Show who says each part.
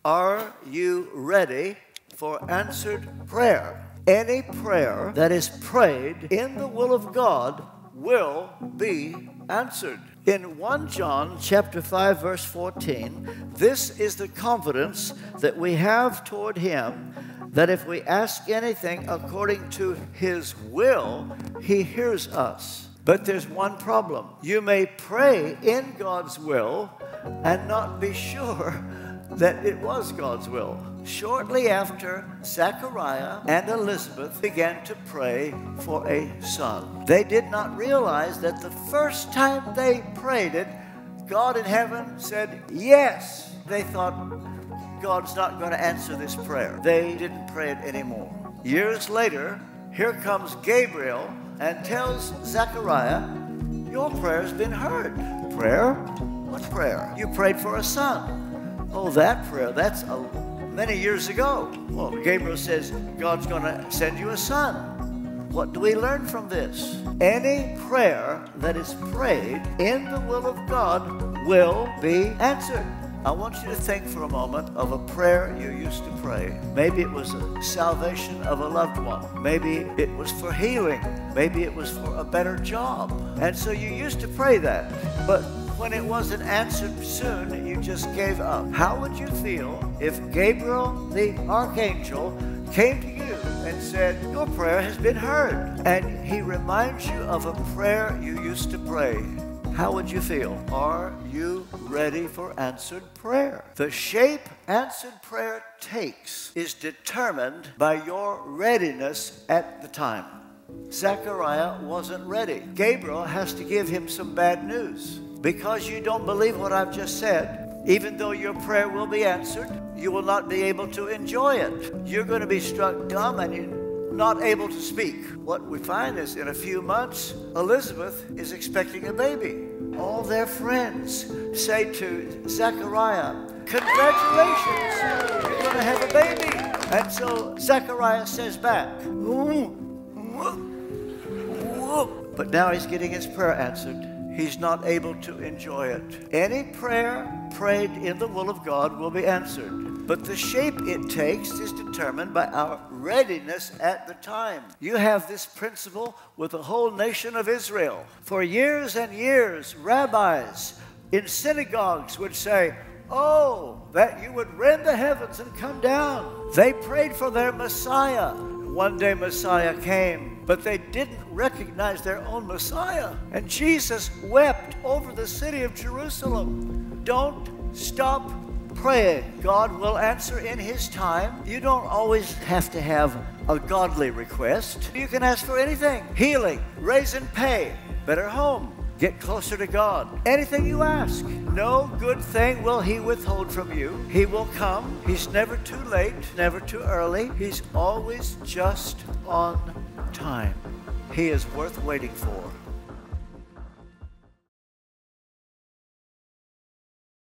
Speaker 1: Are you ready for answered prayer? Any prayer that is prayed in the will of God will be answered. In 1 John chapter 5 verse 14, this is the confidence that we have toward him, that if we ask anything according to his will, he hears us. But there's one problem. You may pray in God's will and not be sure that it was God's will. Shortly after, Zechariah and Elizabeth began to pray for a son. They did not realize that the first time they prayed it, God in heaven said yes. They thought, God's not going to answer this prayer. They didn't pray it anymore. Years later, here comes Gabriel and tells Zechariah, your prayer's been heard. Prayer? What prayer? You prayed for a son. Oh, that prayer, that's many years ago. Well, Gabriel says, God's going to send you a son. What do we learn from this? Any prayer that is prayed in the will of God will be answered. I want you to think for a moment of a prayer you used to pray. Maybe it was a salvation of a loved one. Maybe it was for healing. Maybe it was for a better job. And so you used to pray that. But when it wasn't answered soon, you just gave up. How would you feel if Gabriel, the archangel, came to you and said, your prayer has been heard, and he reminds you of a prayer you used to pray? How would you feel? Are you ready for answered prayer? The shape answered prayer takes is determined by your readiness at the time. Zechariah wasn't ready. Gabriel has to give him some bad news. Because you don't believe what I've just said, even though your prayer will be answered, you will not be able to enjoy it. You're going to be struck dumb and you're not able to speak. What we find is in a few months, Elizabeth is expecting a baby. All their friends say to Zechariah, congratulations, you're going to have a baby. And so Zechariah says back, but now he's getting his prayer answered. He's not able to enjoy it. Any prayer prayed in the will of God will be answered. But the shape it takes is determined by our readiness at the time. You have this principle with the whole nation of Israel. For years and years, rabbis in synagogues would say, oh, that you would rend the heavens and come down. They prayed for their Messiah. One day Messiah came, but they didn't recognize their own Messiah. And Jesus wept over the city of Jerusalem. Don't stop praying. God will answer in his time. You don't always have to have a godly request. You can ask for anything. Healing, raise and pay, better home, get closer to God. Anything you ask. No good thing will he withhold from you. He will come. He's never too late, never too early. He's always just on time. He is worth waiting for.